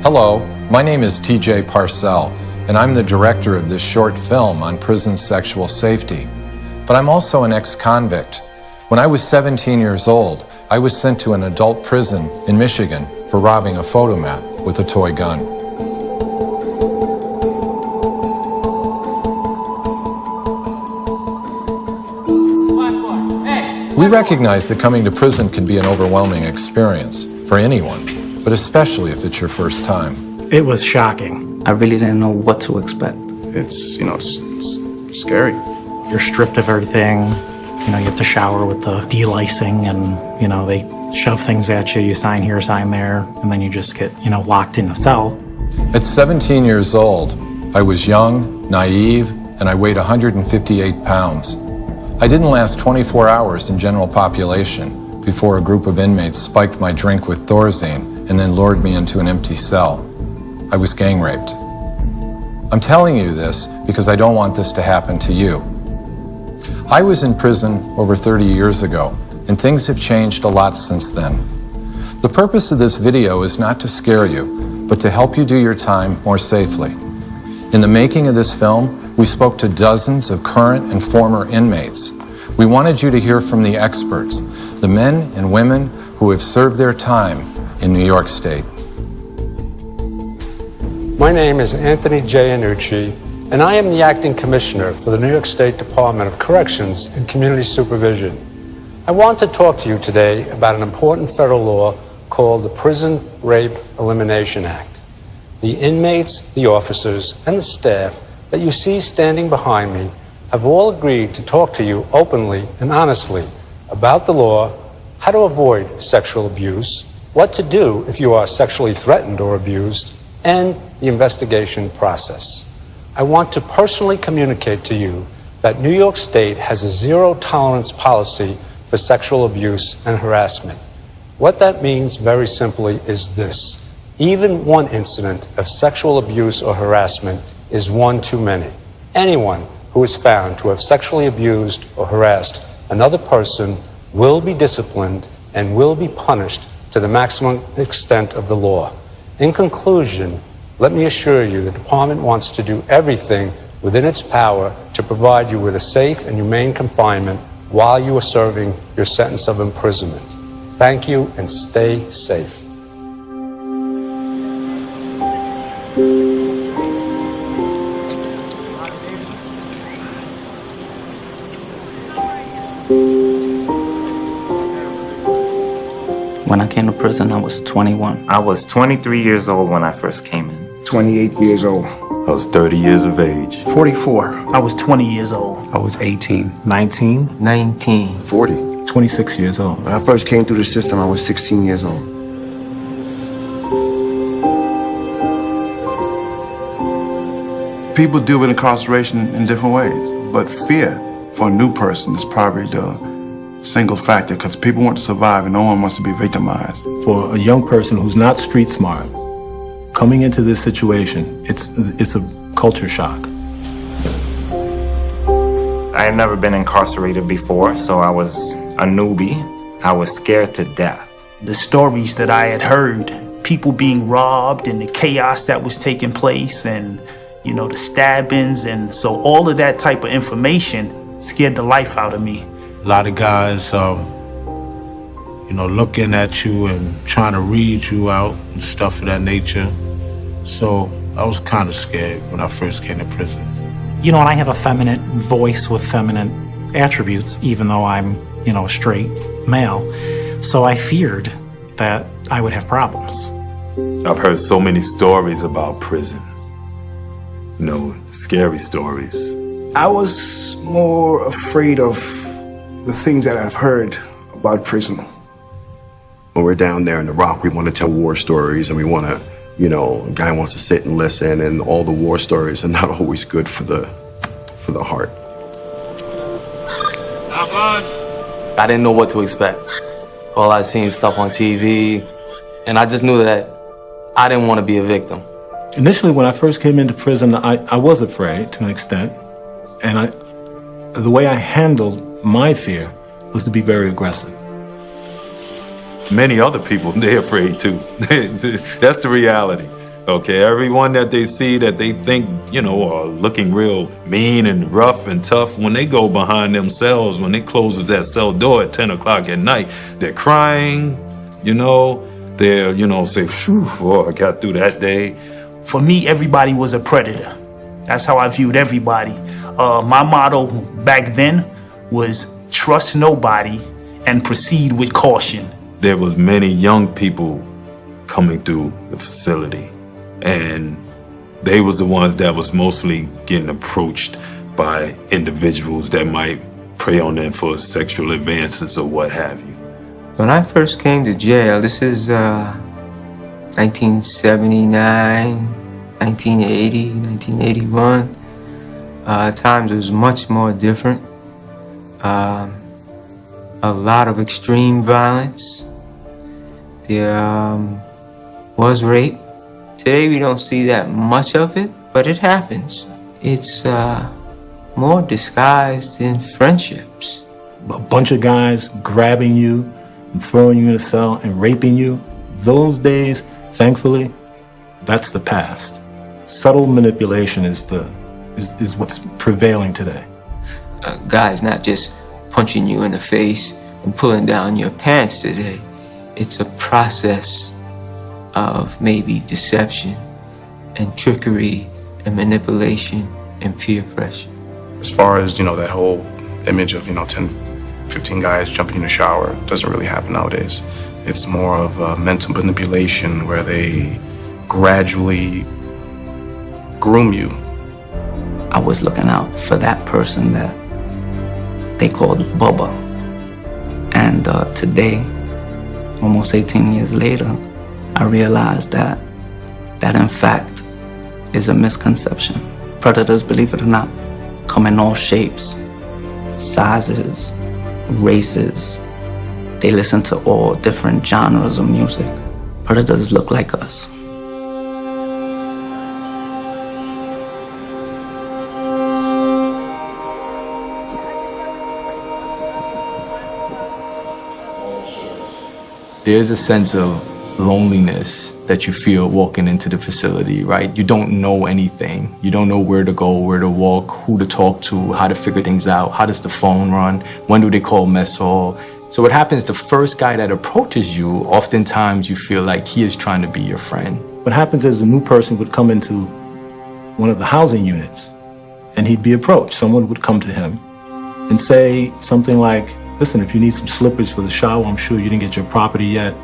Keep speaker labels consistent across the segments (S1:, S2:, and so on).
S1: Hello, my name is TJ Parcell, and I'm the director of this short film on prison sexual safety. But I'm also an ex-convict. When I was 17 years old, I was sent to an adult prison in Michigan for robbing a photomat with a toy gun. We recognize that coming to prison can be an overwhelming experience for anyone, but especially if it's your first time.
S2: It was shocking.
S3: I really didn't know what to expect.
S4: It's scary.
S2: You're stripped of everything. You have to shower with the delicing and, they shove things at you. You sign here, sign there, and then you just get, locked in a cell.
S1: At 17 years old, I was young, naive, and I weighed 158 pounds. I didn't last 24 hours in general population before a group of inmates spiked my drink with Thorazine and then lured me into an empty cell. I was gang raped. I'm telling you this because I don't want this to happen to you. I was in prison over 30 years ago, and things have changed a lot since then. The purpose of this video is not to scare you, but to help you do your time more safely. In the making of this film, we spoke to dozens of current and former inmates. We wanted you to hear from the experts, the men and women who have served their time in New York State.
S5: My name is Anthony J. Annucci, and I am the Acting Commissioner for the New York State Department of Corrections and Community Supervision. I want to talk to you today about an important federal law called the Prison Rape Elimination Act. The inmates, the officers, and the staff that you see standing behind me have all agreed to talk to you openly and honestly about the law, how to avoid sexual abuse, what to do if you are sexually threatened or abused, and the investigation process. I want to personally communicate to you that New York State has a zero-tolerance policy for sexual abuse and harassment. What that means very simply is this: even one incident of sexual abuse or harassment is one too many. Anyone who is found to have sexually abused or harassed another person will be disciplined and will be punished to the maximum extent of the law. In conclusion, let me assure you the department wants to do everything within its power to provide you with a safe and humane confinement while you are serving your sentence of imprisonment. Thank you, and stay safe.
S3: When I came to prison, I was 21.
S6: I was 23 years old when I first came in.
S4: 28 years old.
S6: I was 30 years of age.
S4: 44.
S7: I was 20 years old.
S4: I was 18.
S7: 19.
S3: 19.
S8: 40.
S7: 26 years old.
S8: When I first came through the system, I was 16 years old.
S9: People deal with incarceration in different ways, but fear for a new person is probably the single factor, because people want to survive and no one wants to be victimized.
S7: For a young person who's not street smart, coming into this situation, it's a culture shock.
S6: I had never been incarcerated before, so I was a newbie. I was scared to death.
S7: The stories that I had heard, people being robbed and the chaos that was taking place and, the stabbings, and so all of that type of information scared the life out of me.
S10: A lot of guys, looking at you and trying to read you out and stuff of that nature. So I was kind of scared when I first came to prison.
S2: And I have a feminine voice with feminine attributes, even though I'm, a straight male. So I feared that I would have problems.
S11: I've heard so many stories about prison. Scary stories.
S4: I was more afraid of the things that I've heard about prison.
S8: When we're down there in the Rock, we want to tell war stories, and we want to, a guy wants to sit and listen, and all the war stories are not always good for the heart.
S3: I didn't know what to expect. All I seen stuff on TV, and I just knew that I didn't want to be a victim.
S7: Initially, when I first came into prison, I was afraid to an extent, and the way I handled my fear was to be very aggressive.
S11: Many other people, they're afraid too. That's the reality. Okay, everyone that they see that they think, are looking real mean and rough and tough, when they go behind them cells, when they closes that cell door at 10 o'clock at night, they're crying, they're, say, phew, I got through that day.
S7: For me, everybody was a predator. That's how I viewed everybody. My motto back then was trust nobody and proceed with caution.
S11: There was many young people coming through the facility, and they was the ones that was mostly getting approached by individuals that might prey on them for sexual advances or what have you.
S12: When I first came to jail, this is 1979, 1980, 1981. Times was much more different. A lot of extreme violence. There was rape. Today we don't see that much of it, but it happens. It's more disguised in friendships.
S13: A bunch of guys grabbing you and throwing you in a cell and raping you, those days, thankfully, that's the past. Subtle manipulation is what's prevailing today.
S12: Guys not just punching you in the face and pulling down your pants today. It's a process of maybe deception and trickery and manipulation and peer pressure.
S4: As far as, that whole image of, 10, 15 guys jumping in the shower, doesn't really happen nowadays. It's more of a mental manipulation where they gradually groom you.
S14: I was looking out for that person that they called Bubba. And today, almost 18 years later, I realized that in fact is a misconception. Predators, believe it or not, come in all shapes, sizes, races. They listen to all different genres of music. Predators look like us.
S3: There's a sense of loneliness that you feel walking into the facility, right? You don't know anything. You don't know where to go, where to walk, who to talk to, how to figure things out. How does the phone run? When do they call mess hall? So what happens, the first guy that approaches you, oftentimes you feel like he is trying to be your friend.
S13: What happens is a new person would come into one of the housing units and he'd be approached. Someone would come to him and say something like, listen, if you need some slippers for the shower, I'm sure you didn't get your property yet.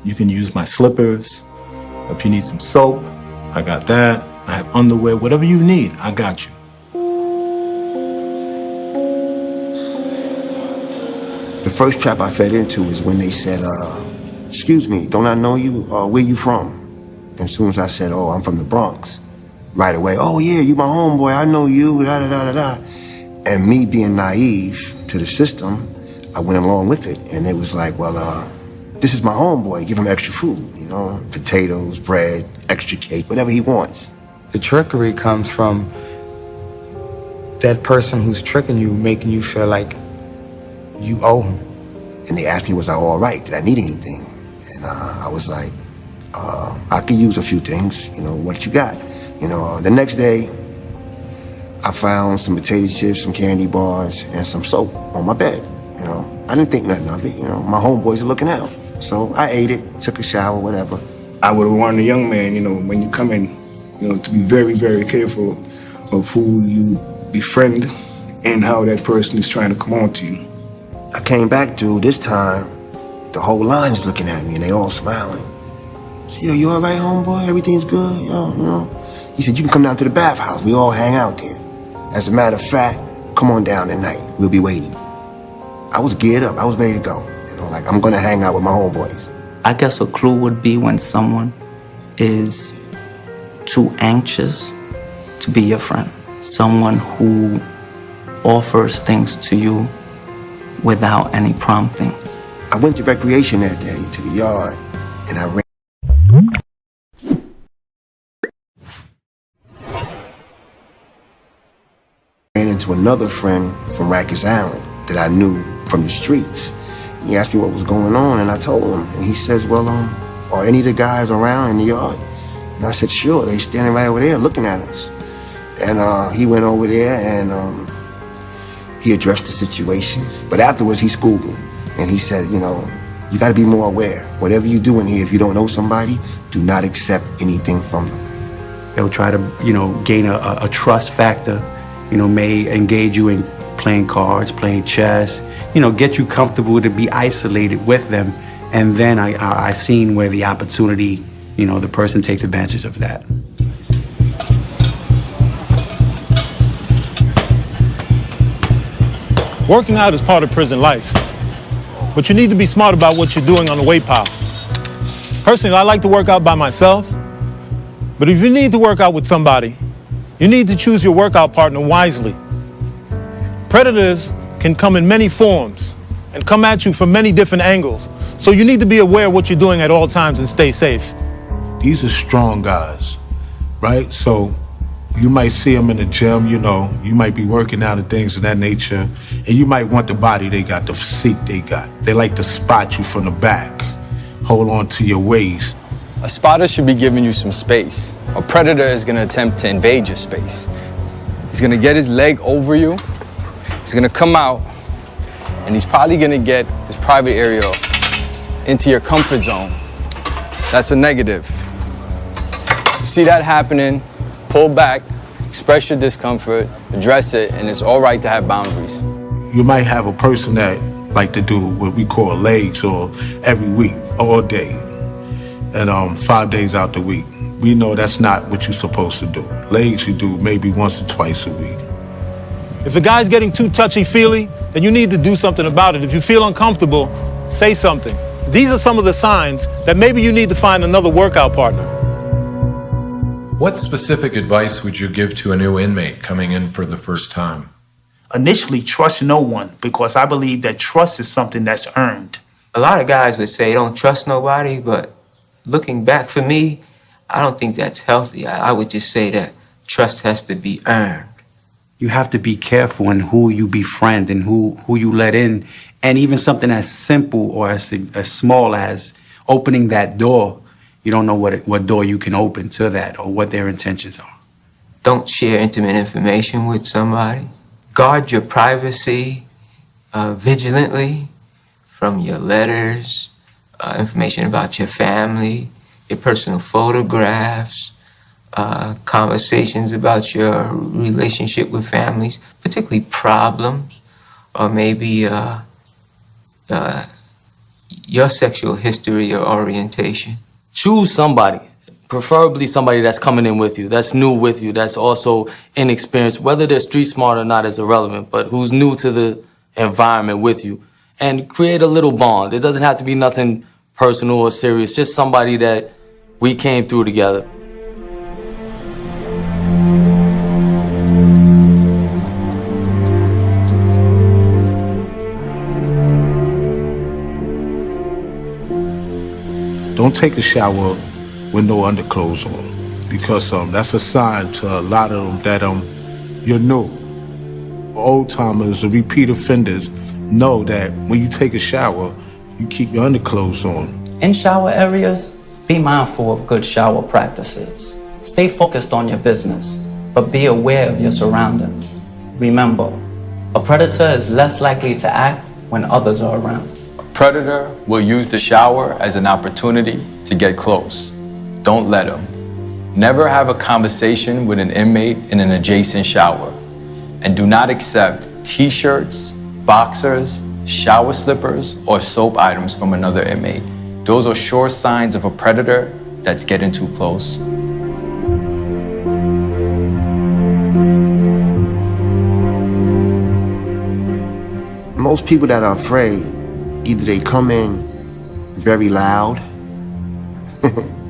S13: You can use my slippers. If you need some soap, I got that. I have underwear, whatever you need, I got you.
S15: The first trap I fed into is when they said, excuse me, don't I know you? Where you from? And as soon as I said, oh, I'm from the Bronx, right away, oh yeah, you my homeboy, I know you, da da da da da. And me being naive to the system, I went along with it. And it was like, well, this is my homeboy, give him extra food, potatoes, bread, extra cake, whatever he wants.
S16: The trickery comes from that person who's tricking you, making you feel like you owe him.
S15: And they asked me, was I all right? Did I need anything? And I was like, I could use a few things, what you got? The next day, I found some potato chips, some candy bars, and some soap on my bed, I didn't think nothing of it, my homeboys are looking out. So I ate it, took a shower, whatever.
S4: I would warn a young man, when you come in, to be very, very careful of who you befriend and how that person is trying to come on to you.
S15: I came back, dude, this time, the whole line is looking at me and they all smiling. So, yo, you all right, homeboy? Everything's good? Yo, He said, you can come down to the bathhouse. We all hang out there. As a matter of fact, come on down tonight. We'll be waiting. I was geared up. I was ready to go. Like I'm gonna hang out with my homeboys.
S14: I guess a clue would be when someone is too anxious to be your friend. Someone who offers things to you without any prompting.
S15: I went to recreation that day, to the yard, and I ran into another friend from Rikers Island that I knew from the streets. He asked me what was going on, and I told him. And he says, well, are any of the guys around in the yard? And I said, sure. They standing right over there looking at us. And he went over there and he addressed the situation. But afterwards, he schooled me. And he said, you know, you got to be more aware. Whatever you do in here, if you don't know somebody, do not accept anything from them.
S17: They'll try to, you know, gain a trust factor, you know, may engage you in playing cards, playing chess, you know, get you comfortable to be isolated with them. And then I seen where the opportunity, you know, the person takes advantage of that.
S18: Working out is part of prison life, but you need to be smart about what you're doing on the weight pile. Personally, I like to work out by myself, but if you need to work out with somebody, you need to choose your workout partner wisely. Predators can come in many forms and come at you from many different angles, so you need to be aware of what you're doing at all times and stay safe.
S10: These are strong guys, right? So you might see them in the gym, you know, you might be working out and things of that nature, and you might want the body they got, the physique they got. They like to spot you from the back, hold on to your waist.
S19: A spotter should be giving you some space. A predator is gonna attempt to invade your space. He's gonna get his leg over you, he's gonna come out, and he's probably gonna get his private area into your comfort zone. That's a negative. You see that happening, pull back, express your discomfort, address it, and it's all right to have boundaries.
S10: You might have a person that like to do what we call legs or every week, all day, and 5 days out the week. We know that's not what you're supposed to do. Legs you do maybe once or twice a week.
S18: If a guy's getting too touchy-feely, then you need to do something about it. If you feel uncomfortable, say something. These are some of the signs that maybe you need to find another workout partner.
S1: What specific advice would you give to a new inmate coming in for the first time?
S7: Initially, trust no one, because I believe that trust is something that's earned.
S12: A lot of guys would say don't trust nobody, but looking back for me, I don't think that's healthy. I would just say that trust has to be earned.
S17: You have to be careful in who you befriend and who you let in. And even something as simple or as small as opening that door, you don't know what door you can open to that or what their intentions are.
S12: Don't share intimate information with somebody. Guard your privacy vigilantly from your letters, information about your family, your personal photographs, conversations about your relationship with families, particularly problems, or maybe your sexual history or orientation.
S3: Choose somebody, preferably somebody that's coming in with you, that's new with you, that's also inexperienced. Whether they're street smart or not is irrelevant, but who's new to the environment with you. And create a little bond. It doesn't have to be nothing personal or serious, just somebody that we came through together.
S10: Don't take a shower with no underclothes on, because that's a sign to a lot of them that you're new. Old timers or repeat offenders know that when you take a shower, you keep your underclothes on.
S14: In shower areas, be mindful of good shower practices. Stay focused on your business, but be aware of your surroundings. Remember, a predator is less likely to act when others are around.
S3: Predator will use the shower as an opportunity to get close. Don't let him. Never have a conversation with an inmate in an adjacent shower. And do not accept t-shirts, boxers, shower slippers, or soap items from another inmate. Those are sure signs of a predator that's getting too close.
S15: Most people that are afraid, either they come in very loud,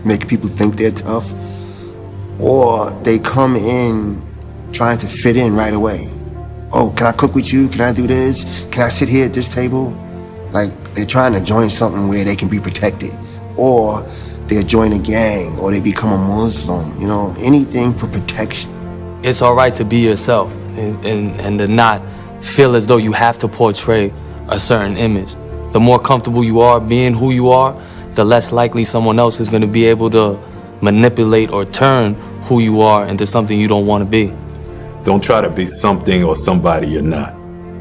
S15: making people think they're tough, or they come in trying to fit in right away. Oh, can I cook with you? Can I do this? Can I sit here at this table? Like, they're trying to join something where they can be protected. Or they'll join a gang, or they become a Muslim, you know, anything for protection.
S3: It's all right to be yourself and to not feel as though you have to portray a certain image. The more comfortable you are being who you are, the less likely someone else is going to be able to manipulate or turn who you are into something you don't want to be.
S11: Don't try to be something or somebody you're not.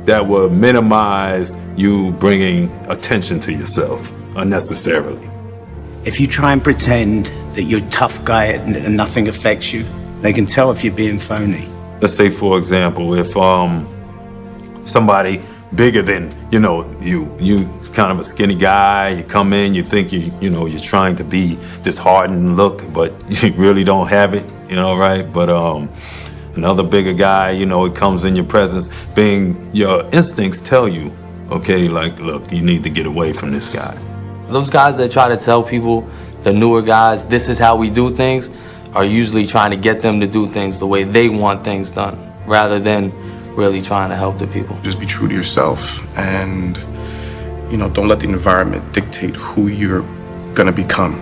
S11: That will minimize you bringing attention to yourself unnecessarily.
S16: If you try and pretend that you're a tough guy and nothing affects you, they can tell if you're being phony.
S11: Let's say, for example, if somebody bigger than you kind of a skinny guy, you come in, you think you're trying to be this hardened look, but you really don't have it, right? But another bigger guy, it comes in your presence, your instincts tell you, okay, like, look, you need to get away from this guy.
S3: Those guys that try to tell people, the newer guys, this is how we do things, are usually trying to get them to do things the way they want things done, rather than really trying to help the people.
S4: Just be true to yourself and, don't let the environment dictate who you're gonna become.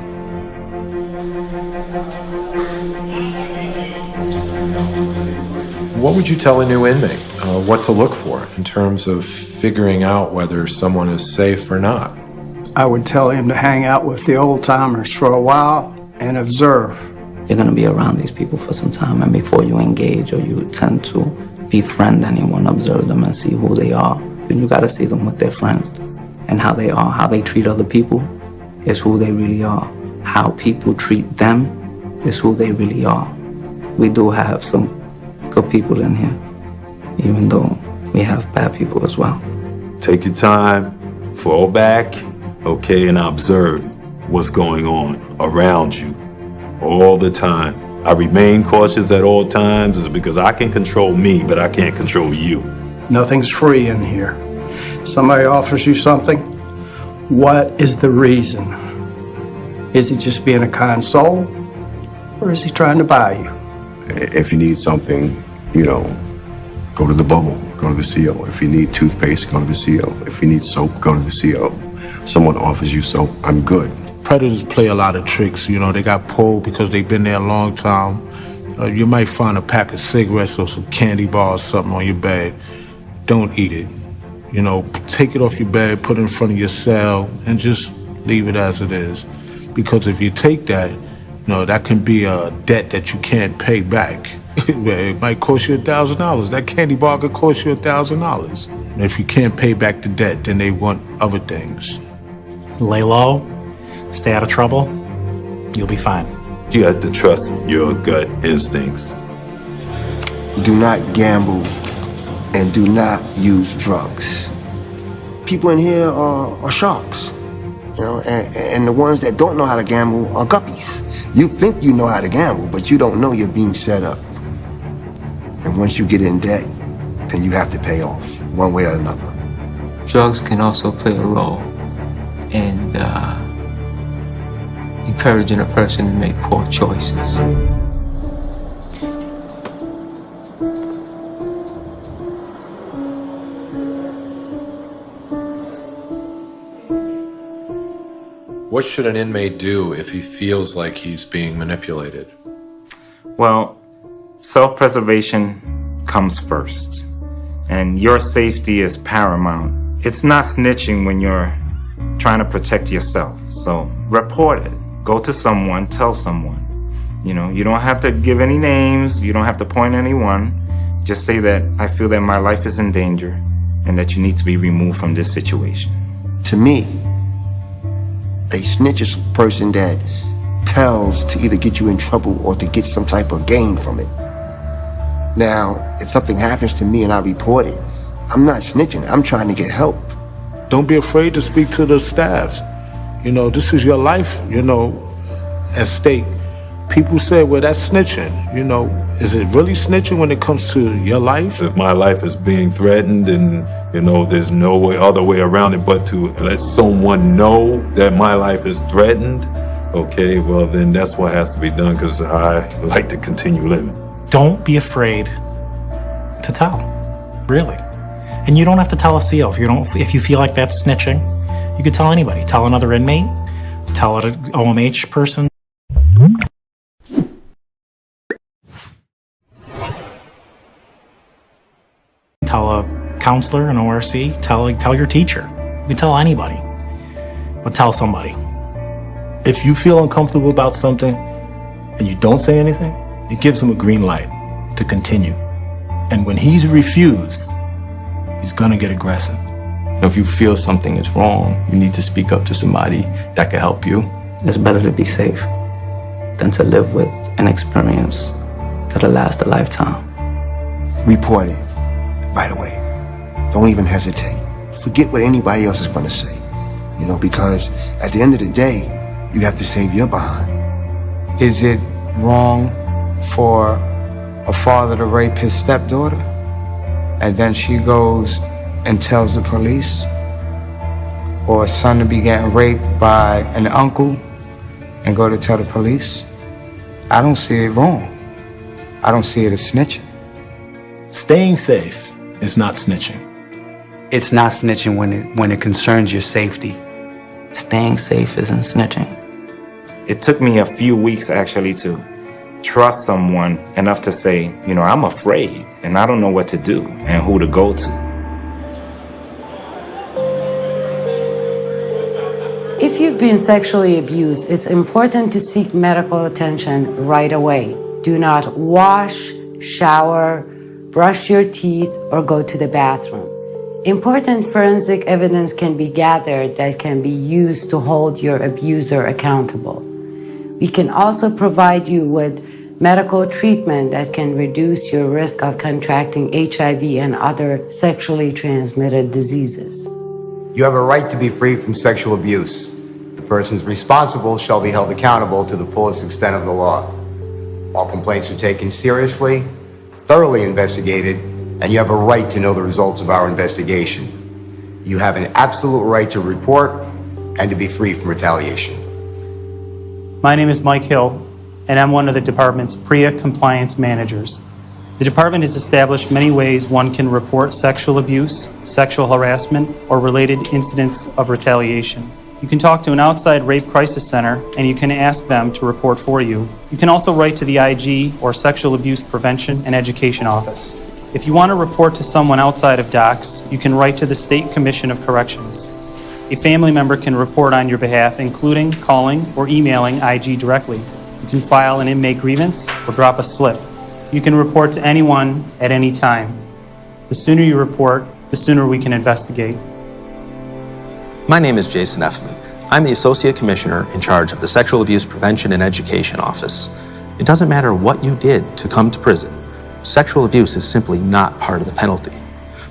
S1: What would you tell a new inmate what to look for in terms of figuring out whether someone is safe or not?
S20: I would tell him to hang out with the old timers for a while and observe.
S14: You're going to be around these people for some time, and before you engage or you tend to befriend anyone, observe them and see who they are. And you got to see them with their friends and how they are. How they treat other people is who they really are. How people treat them is who they really are. We do have some good people in here, even though we have bad people as well.
S11: Take your time, fall back, okay, and observe what's going on around you all the time. I remain cautious at all times is because I can control me, but I can't control you.
S20: Nothing's free in here. Somebody offers you something, what is the reason? Is he just being a kind soul, or is he trying to buy you?
S8: If you need something, go to the bubble, go to the CO. If you need toothpaste, go to the CO. If you need soap, go to the CO. Someone offers you soap, I'm good.
S10: Predators play a lot of tricks. They got pulled because they've been there a long time. You might find a pack of cigarettes or some candy bars, something on your bed. Don't eat it. Take it off your bed, put it in front of your cell, and just leave it as it is. Because if you take that, that can be a debt that you can't pay back. It might cost you $1,000. That candy bar could cost you $1,000. And if you can't pay back the debt, then they want other things.
S2: Lay low, stay out of trouble, you'll be fine.
S11: You have to trust your gut instincts.
S15: Do not gamble and do not use drugs. People in here are sharks, and the ones that don't know how to gamble are guppies. You think you know how to gamble, but you don't know you're being set up. And once you get in debt, then you have to pay off, one way or another.
S12: Drugs can also play a role in encouraging a person to make poor choices.
S1: What should an inmate do if he feels like he's being manipulated?
S6: Well, self-preservation comes first, and your safety is paramount. It's not snitching when you're trying to protect yourself. So report it. Go to someone, tell someone. You don't have to give any names. You don't have to point anyone. Just say that I feel that my life is in danger and that you need to be removed from this situation.
S15: To me, a snitch is a person that tells to either get you in trouble or to get some type of gain from it. Now, if something happens to me and I report it, I'm not snitching. I'm trying to get help.
S10: Don't be afraid to speak to the staff. This is your life, at stake. People say, well, that's snitching. Is it really snitching when it comes to your life?
S11: If my life is being threatened and, there's no other way around it but to let someone know that my life is threatened, okay, well, then that's what has to be done because I like to continue living.
S2: Don't be afraid to tell, really. And you don't have to tell a CO if you feel like that's snitching. You could tell anybody. Tell another inmate. Tell an OMH person. Tell a counselor, an ORC. Tell your teacher. You can tell anybody, but tell somebody.
S13: If you feel uncomfortable about something, and you don't say anything, it gives him a green light to continue. And when he's refused, he's gonna get aggressive.
S3: If you feel something is wrong, you need to speak up to somebody that can help you.
S14: It's better to be safe than to live with an experience that'll last a lifetime.
S15: Report it right away. Don't even hesitate. Forget what anybody else is going to say. You know, because at the end of the day, you have to save your behind.
S16: Is it wrong for a father to rape his stepdaughter and then she goes and tells the police? Or a son to be getting raped by an uncle and go to tell the police? I don't see it wrong. I don't see it as snitching.
S13: Staying safe is not snitching.
S17: It's not snitching when it concerns your safety.
S14: Staying safe isn't snitching.
S6: It took me a few weeks actually to trust someone enough to say, I'm afraid and I don't know what to do and who to go to.
S21: If you've been sexually abused, it's important to seek medical attention right away. Do not wash, shower, brush your teeth, or go to the bathroom. Important forensic evidence can be gathered that can be used to hold your abuser accountable. We can also provide you with medical treatment that can reduce your risk of contracting HIV and other sexually transmitted diseases.
S22: You have a right to be free from sexual abuse. The persons responsible shall be held accountable to the fullest extent of the law. All complaints are taken seriously, thoroughly investigated, and you have a right to know the results of our investigation. You have an absolute right to report and to be free from retaliation.
S23: My name is Mike Hill, and I'm one of the department's PREA compliance managers. The department has established many ways one can report sexual abuse, sexual harassment, or related incidents of retaliation. You can talk to an outside rape crisis center, and you can ask them to report for you. You can also write to the IG or Sexual Abuse Prevention and Education Office. If you want to report to someone outside of DOCS, you can write to the State Commission of Corrections. A family member can report on your behalf, including calling or emailing IG directly. You can file an inmate grievance or drop a slip. You can report to anyone at any time. The sooner you report, the sooner we can investigate.
S24: My name is Jason Effman. I'm the Associate Commissioner in charge of the Sexual Abuse Prevention and Education Office. It doesn't matter what you did to come to prison. Sexual abuse is simply not part of the penalty.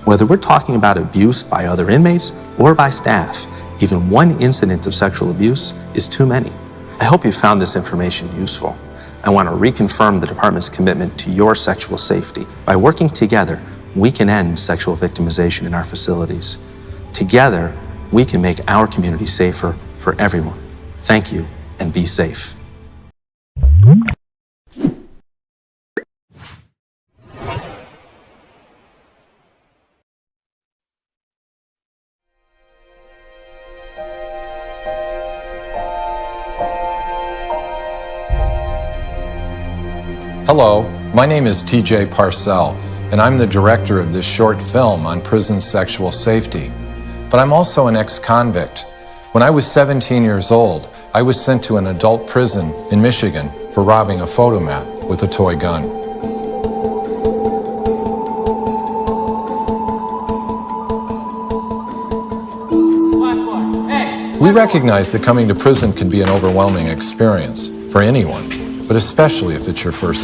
S24: Whether we're talking about abuse by other inmates or by staff, even one incident of sexual abuse is too many. I hope you found this information useful. I want to reconfirm the department's commitment to your sexual safety. By working together, we can end sexual victimization in our facilities. Together, we can make our community safer for everyone. Thank you, and be safe.
S1: Hello, my name is TJ Parcell, and I'm the director of this short film on prison sexual safety. But I'm also an ex-convict. When I was 17 years old, I was sent to an adult prison in Michigan for robbing a photomat with a toy gun. We recognize that coming to prison can be an overwhelming experience for anyone, but especially if it's your first